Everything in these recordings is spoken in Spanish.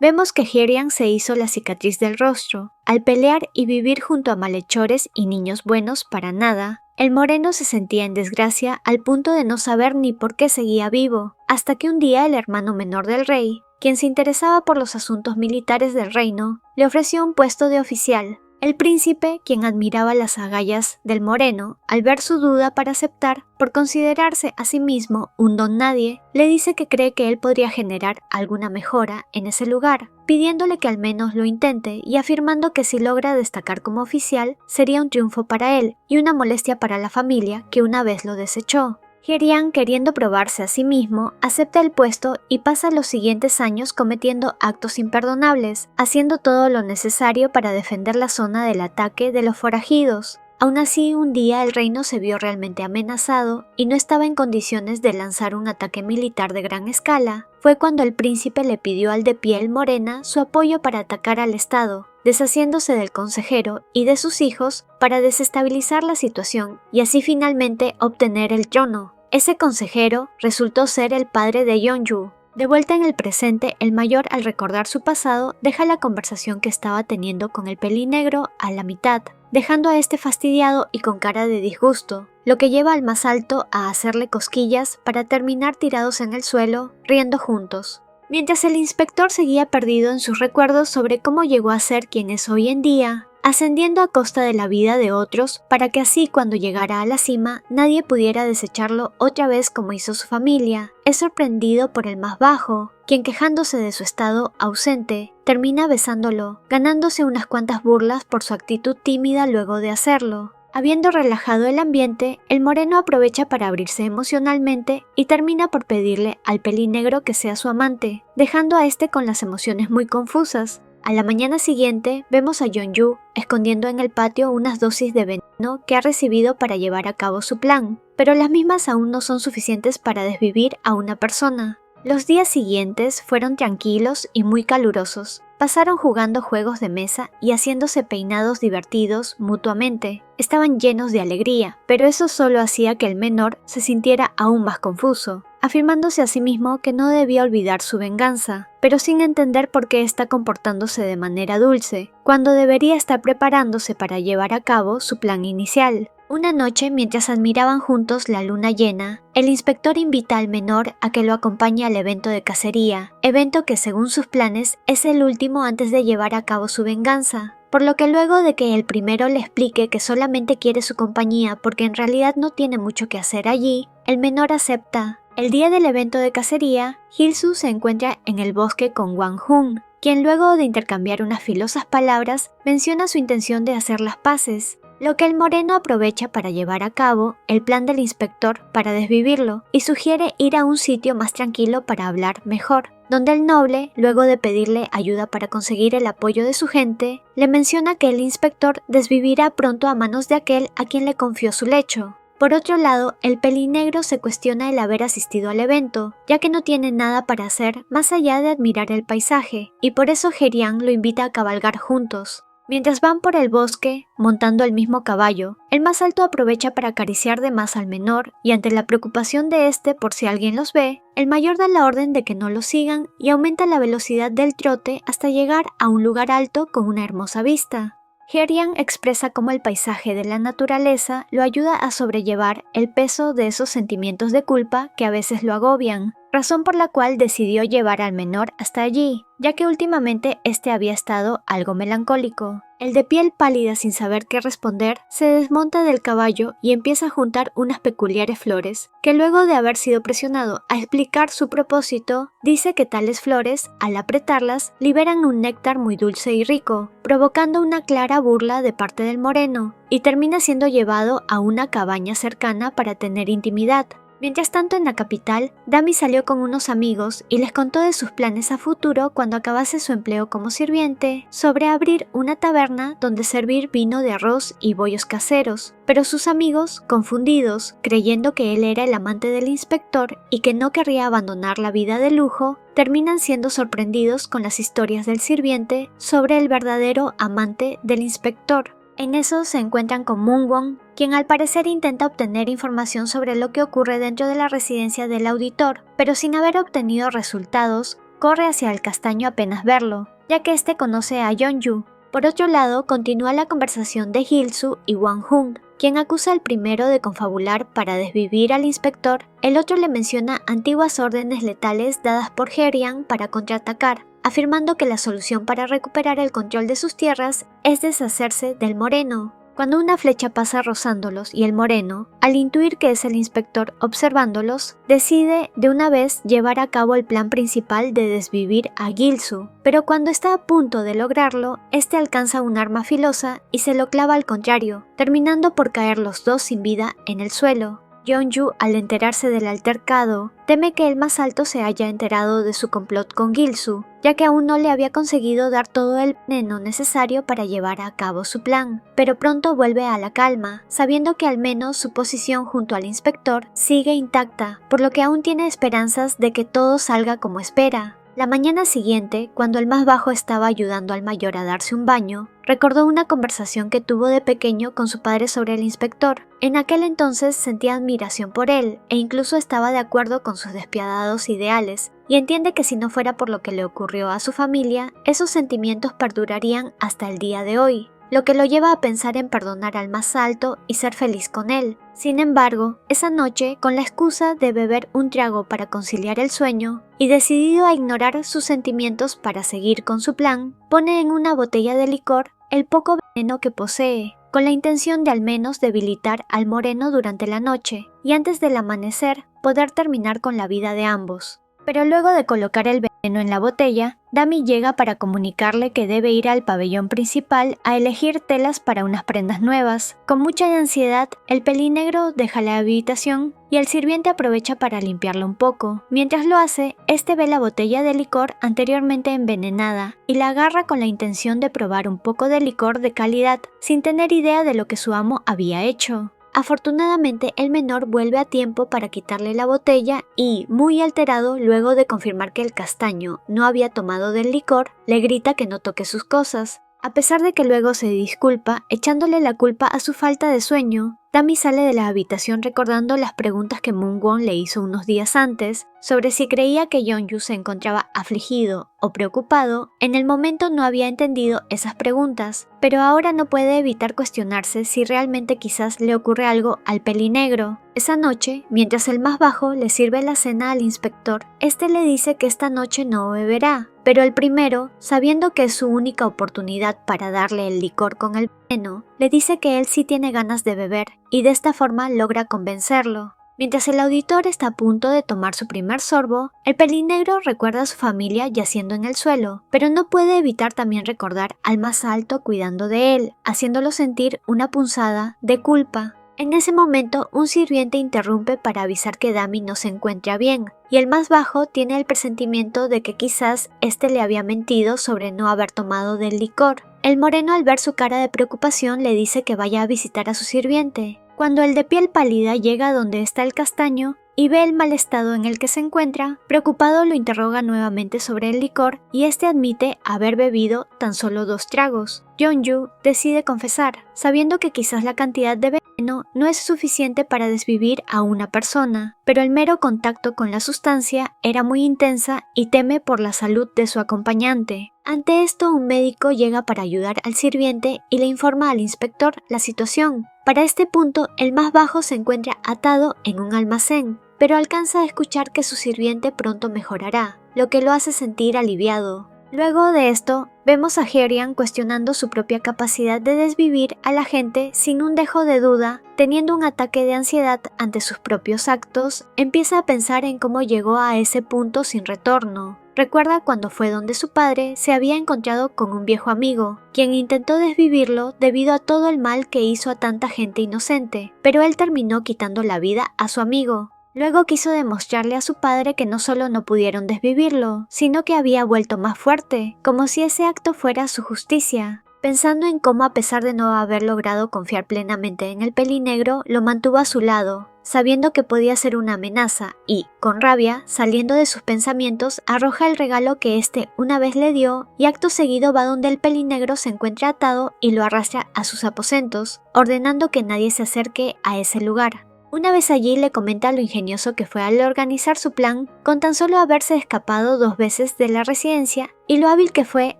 Vemos que Hye-ryang se hizo la cicatriz del rostro. Al pelear y vivir junto a malhechores y niños buenos para nada, el moreno se sentía en desgracia al punto de no saber ni por qué seguía vivo, hasta que un día el hermano menor del rey, quien se interesaba por los asuntos militares del reino, le ofreció un puesto de oficial. El príncipe, quien admiraba las agallas del moreno, al ver su duda para aceptar, por considerarse a sí mismo un don nadie, le dice que cree que él podría generar alguna mejora en ese lugar, pidiéndole que al menos lo intente y afirmando que si logra destacar como oficial, sería un triunfo para él y una molestia para la familia que una vez lo desechó. Hye-ryang, queriendo probarse a sí mismo, acepta el puesto y pasa los siguientes años cometiendo actos imperdonables, haciendo todo lo necesario para defender la zona del ataque de los forajidos. Aún así, un día el reino se vio realmente amenazado y no estaba en condiciones de lanzar un ataque militar de gran escala. Fue cuando el príncipe le pidió al de piel morena su apoyo para atacar al estado, deshaciéndose del consejero y de sus hijos para desestabilizar la situación y así finalmente obtener el trono. Ese consejero resultó ser el padre de Yeonju. De vuelta en el presente, el mayor, al recordar su pasado, deja la conversación que estaba teniendo con el pelinegro a la mitad, dejando a este fastidiado y con cara de disgusto, lo que lleva al más alto a hacerle cosquillas para terminar tirados en el suelo, riendo juntos. Mientras el inspector seguía perdido en sus recuerdos sobre cómo llegó a ser quien es hoy en día, ascendiendo a costa de la vida de otros para que así cuando llegara a la cima nadie pudiera desecharlo otra vez como hizo su familia, es sorprendido por el más bajo, quien quejándose de su estado ausente, termina besándolo, ganándose unas cuantas burlas por su actitud tímida luego de hacerlo. Habiendo relajado el ambiente, el moreno aprovecha para abrirse emocionalmente y termina por pedirle al pelinegro que sea su amante, dejando a este con las emociones muy confusas. A la mañana siguiente, vemos a Yeonju escondiendo en el patio unas dosis de veneno que ha recibido para llevar a cabo su plan, pero las mismas aún no son suficientes para desvivir a una persona. Los días siguientes fueron tranquilos y muy calurosos. Pasaron jugando juegos de mesa y haciéndose peinados divertidos mutuamente. Estaban llenos de alegría, pero eso solo hacía que el menor se sintiera aún más confuso, afirmándose a sí mismo que no debía olvidar su venganza, pero sin entender por qué está comportándose de manera dulce, cuando debería estar preparándose para llevar a cabo su plan inicial. Una noche, mientras admiraban juntos la luna llena, el inspector invita al menor a que lo acompañe al evento de cacería, evento que según sus planes es el último antes de llevar a cabo su venganza, por lo que luego de que el primero le explique que solamente quiere su compañía porque en realidad no tiene mucho que hacer allí, el menor acepta. El día del evento de cacería, Hil-soo se encuentra en el bosque con Wang-hun, quien luego de intercambiar unas filosas palabras menciona su intención de hacer las paces, lo que el moreno aprovecha para llevar a cabo el plan del inspector para desvivirlo y sugiere ir a un sitio más tranquilo para hablar mejor, donde el noble, luego de pedirle ayuda para conseguir el apoyo de su gente, le menciona que el inspector desvivirá pronto a manos de aquel a quien le confió su lecho. Por otro lado, el pelinegro se cuestiona el haber asistido al evento, ya que no tiene nada para hacer más allá de admirar el paisaje, y por eso Hye-ryang lo invita a cabalgar juntos. Mientras van por el bosque, montando el mismo caballo, el más alto aprovecha para acariciar de más al menor y ante la preocupación de este por si alguien los ve, el mayor da la orden de que no lo sigan y aumenta la velocidad del trote hasta llegar a un lugar alto con una hermosa vista. Hye-ryang expresa cómo el paisaje de la naturaleza lo ayuda a sobrellevar el peso de esos sentimientos de culpa que a veces lo agobian, razón por la cual decidió llevar al menor hasta allí, ya que últimamente este había estado algo melancólico. El de piel pálida sin saber qué responder, se desmonta del caballo y empieza a juntar unas peculiares flores, que luego de haber sido presionado a explicar su propósito, dice que tales flores, al apretarlas, liberan un néctar muy dulce y rico, provocando una clara burla de parte del moreno, y termina siendo llevado a una cabaña cercana para tener intimidad. Mientras tanto, en la capital, Dami salió con unos amigos y les contó de sus planes a futuro cuando acabase su empleo como sirviente, sobre abrir una taberna donde servir vino de arroz y bollos caseros, pero sus amigos, confundidos, creyendo que él era el amante del inspector y que no querría abandonar la vida de lujo, terminan siendo sorprendidos con las historias del sirviente sobre el verdadero amante del inspector. En eso se encuentran con Moon-won, quien al parecer intenta obtener información sobre lo que ocurre dentro de la residencia del auditor, pero sin haber obtenido resultados, corre hacia el castaño apenas verlo, ya que este conoce a Yeonju. Por otro lado, continúa la conversación de Gil-soo y Wang-hun, quien acusa al primero de confabular para desvivir al inspector. El otro le menciona antiguas órdenes letales dadas por Hye-ryang para contraatacar, afirmando que la solución para recuperar el control de sus tierras es deshacerse del moreno. Cuando una flecha pasa rozándolos y el moreno, al intuir que es el inspector observándolos, decide de una vez llevar a cabo el plan principal de desvivir a Gil-soo. Pero cuando está a punto de lograrlo, este alcanza un arma filosa y se lo clava al contrario, terminando por caer los dos sin vida en el suelo. Yeonju, al enterarse del altercado, teme que el más alto se haya enterado de su complot con Gil-soo, ya que aún no le había conseguido dar todo el veneno necesario para llevar a cabo su plan, pero pronto vuelve a la calma, sabiendo que al menos su posición junto al inspector sigue intacta, por lo que aún tiene esperanzas de que todo salga como espera. La mañana siguiente, cuando el más bajo estaba ayudando al mayor a darse un baño, recordó una conversación que tuvo de pequeño con su padre sobre el inspector. En aquel entonces sentía admiración por él e incluso estaba de acuerdo con sus despiadados ideales, y entiende que si no fuera por lo que le ocurrió a su familia, esos sentimientos perdurarían hasta el día de hoy, lo que lo lleva a pensar en perdonar al más alto y ser feliz con él. Sin embargo, esa noche, con la excusa de beber un trago para conciliar el sueño, y decidido a ignorar sus sentimientos para seguir con su plan, pone en una botella de licor el poco veneno que posee, con la intención de al menos debilitar al moreno durante la noche, y antes del amanecer poder terminar con la vida de ambos. Pero luego de colocar el veneno en la botella, Dami llega para comunicarle que debe ir al pabellón principal a elegir telas para unas prendas nuevas. Con mucha ansiedad, el pelinegro deja la habitación y el sirviente aprovecha para limpiarlo un poco. Mientras lo hace, este ve la botella de licor anteriormente envenenada y la agarra con la intención de probar un poco de licor de calidad, sin tener idea de lo que su amo había hecho. Afortunadamente, el menor vuelve a tiempo para quitarle la botella y, muy alterado luego de confirmar que el castaño no había tomado del licor, le grita que no toque sus cosas. A pesar de que luego se disculpa, echándole la culpa a su falta de sueño, Dami sale de la habitación recordando las preguntas que Moon-won le hizo unos días antes sobre si creía que Yeonju se encontraba afligido o preocupado. En el momento no había entendido esas preguntas, pero ahora no puede evitar cuestionarse si realmente quizás le ocurre algo al pelinegro. Esa noche, mientras el más bajo le sirve la cena al inspector, este le dice que esta noche no beberá, pero el primero, sabiendo que es su única oportunidad para darle el licor con el veneno, le dice que él sí tiene ganas de beber y de esta forma logra convencerlo. Mientras el auditor está a punto de tomar su primer sorbo, el pelinegro recuerda a su familia yaciendo en el suelo, pero no puede evitar también recordar al más alto cuidando de él, haciéndolo sentir una punzada de culpa. En ese momento, un sirviente interrumpe para avisar que Dami no se encuentra bien, y el más bajo tiene el presentimiento de que quizás este le había mentido sobre no haber tomado del licor. El moreno, al ver su cara de preocupación, le dice que vaya a visitar a su sirviente. Cuando el de piel pálida llega donde está el castaño y ve el mal estado en el que se encuentra, preocupado lo interroga nuevamente sobre el licor y este admite haber bebido tan solo 2 tragos. Yeonju decide confesar, sabiendo que quizás la cantidad de veneno no es suficiente para desvivir a una persona, pero el mero contacto con la sustancia era muy intensa y teme por la salud de su acompañante. Ante esto, un médico llega para ayudar al sirviente y le informa al inspector la situación. Para este punto, el más bajo se encuentra atado en un almacén, pero alcanza a escuchar que su sirviente pronto mejorará, lo que lo hace sentir aliviado. Luego de esto, vemos a Hye-ryang cuestionando su propia capacidad de desvivir a la gente sin un dejo de duda. Teniendo un ataque de ansiedad ante sus propios actos, empieza a pensar en cómo llegó a ese punto sin retorno. Recuerda cuando fue donde su padre se había encontrado con un viejo amigo, quien intentó desvivirlo debido a todo el mal que hizo a tanta gente inocente, pero él terminó quitando la vida a su amigo. Luego quiso demostrarle a su padre que no solo no pudieron desvivirlo, sino que había vuelto más fuerte, como si ese acto fuera su justicia. Pensando en cómo, a pesar de no haber logrado confiar plenamente en el pelinegro, lo mantuvo a su lado, sabiendo que podía ser una amenaza y, con rabia, saliendo de sus pensamientos, arroja el regalo que éste una vez le dio y acto seguido va donde el pelinegro se encuentra atado y lo arrastra a sus aposentos, ordenando que nadie se acerque a ese lugar. Una vez allí le comenta lo ingenioso que fue al organizar su plan con tan solo haberse escapado 2 veces de la residencia y lo hábil que fue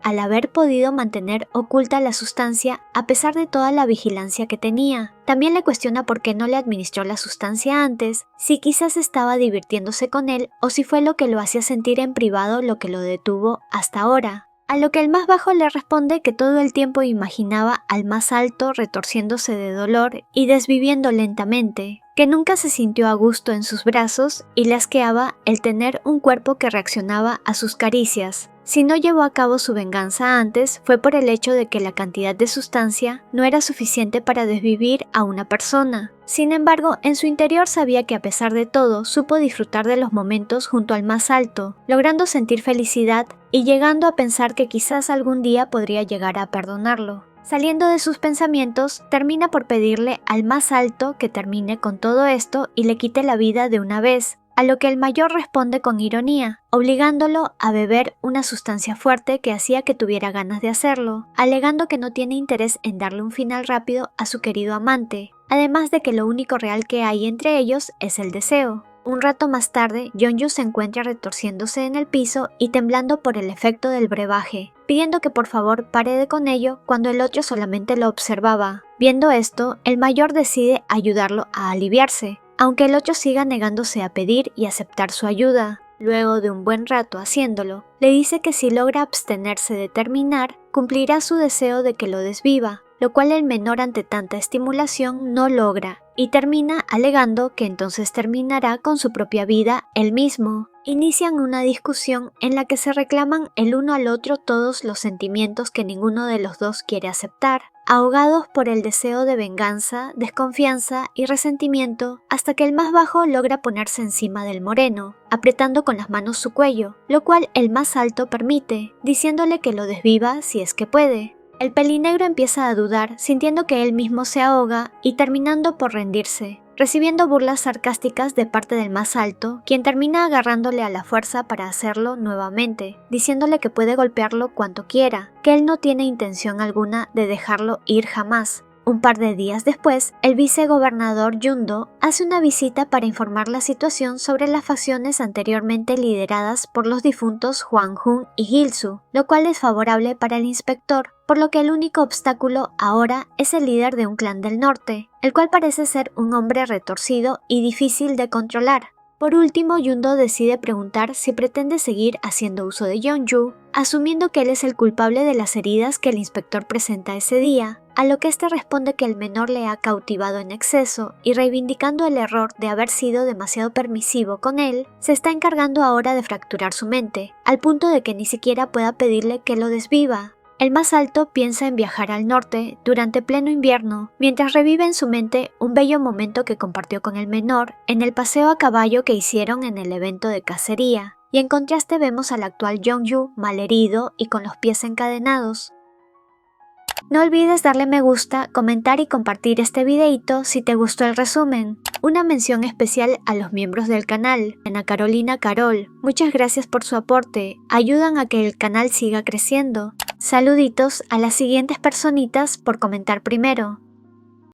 al haber podido mantener oculta la sustancia a pesar de toda la vigilancia que tenía. También le cuestiona por qué no le administró la sustancia antes, si quizás estaba divirtiéndose con él o si fue lo que lo hacía sentir en privado lo que lo detuvo hasta ahora. A lo que el más bajo le responde que todo el tiempo imaginaba al más alto retorciéndose de dolor y desviviendo lentamente, que nunca se sintió a gusto en sus brazos y le asqueaba el tener un cuerpo que reaccionaba a sus caricias. Si no llevó a cabo su venganza antes, fue por el hecho de que la cantidad de sustancia no era suficiente para desvivir a una persona. Sin embargo, en su interior sabía que a pesar de todo, supo disfrutar de los momentos junto al más alto, logrando sentir felicidad y llegando a pensar que quizás algún día podría llegar a perdonarlo. Saliendo de sus pensamientos, termina por pedirle al más alto que termine con todo esto y le quite la vida de una vez, a lo que el mayor responde con ironía, obligándolo a beber una sustancia fuerte que hacía que tuviera ganas de hacerlo, alegando que no tiene interés en darle un final rápido a su querido amante, además de que lo único real que hay entre ellos es el deseo. Un rato más tarde, Yeonju se encuentra retorciéndose en el piso y temblando por el efecto del brebaje, pidiendo que por favor pare con ello cuando el otro solamente lo observaba. Viendo esto, el mayor decide ayudarlo a aliviarse, aunque el otro siga negándose a pedir y aceptar su ayuda. Luego de un buen rato haciéndolo, le dice que si logra abstenerse de terminar, cumplirá su deseo de que lo desviva, lo cual el menor ante tanta estimulación no logra, y termina alegando que entonces terminará con su propia vida él mismo. Inician una discusión en la que se reclaman el uno al otro todos los sentimientos que ninguno de los dos quiere aceptar, ahogados por el deseo de venganza, desconfianza y resentimiento, hasta que el más bajo logra ponerse encima del moreno, apretando con las manos su cuello, lo cual el más alto permite, diciéndole que lo desviva si es que puede. El pelinegro empieza a dudar, sintiendo que él mismo se ahoga y terminando por rendirse, recibiendo burlas sarcásticas de parte del más alto, quien termina agarrándole a la fuerza para hacerlo nuevamente, diciéndole que puede golpearlo cuanto quiera, que él no tiene intención alguna de dejarlo ir jamás. Un par de días después, el vicegobernador Yundo hace una visita para informar la situación sobre las facciones anteriormente lideradas por los difuntos Hwang Hun y Gilsu, lo cual es favorable para el inspector, por lo que el único obstáculo ahora es el líder de un clan del norte, el cual parece ser un hombre retorcido y difícil de controlar. Por último, Yundo decide preguntar si pretende seguir haciendo uso de Yeonju, asumiendo que él es el culpable de las heridas que el inspector presenta ese día, a lo que este responde que el menor le ha cautivado en exceso y reivindicando el error de haber sido demasiado permisivo con él, se está encargando ahora de fracturar su mente, al punto de que ni siquiera pueda pedirle que lo desviva. El más alto piensa en viajar al norte durante pleno invierno, mientras revive en su mente un bello momento que compartió con el menor en el paseo a caballo que hicieron en el evento de cacería, y en contraste vemos al actual Yeonju malherido y con los pies encadenados. No olvides darle me gusta, comentar y compartir este videito si te gustó el resumen. Una mención especial a los miembros del canal, Ana Carolina Carol, muchas gracias por su aporte, ayudan a que el canal siga creciendo. Saluditos a las siguientes personitas por comentar primero.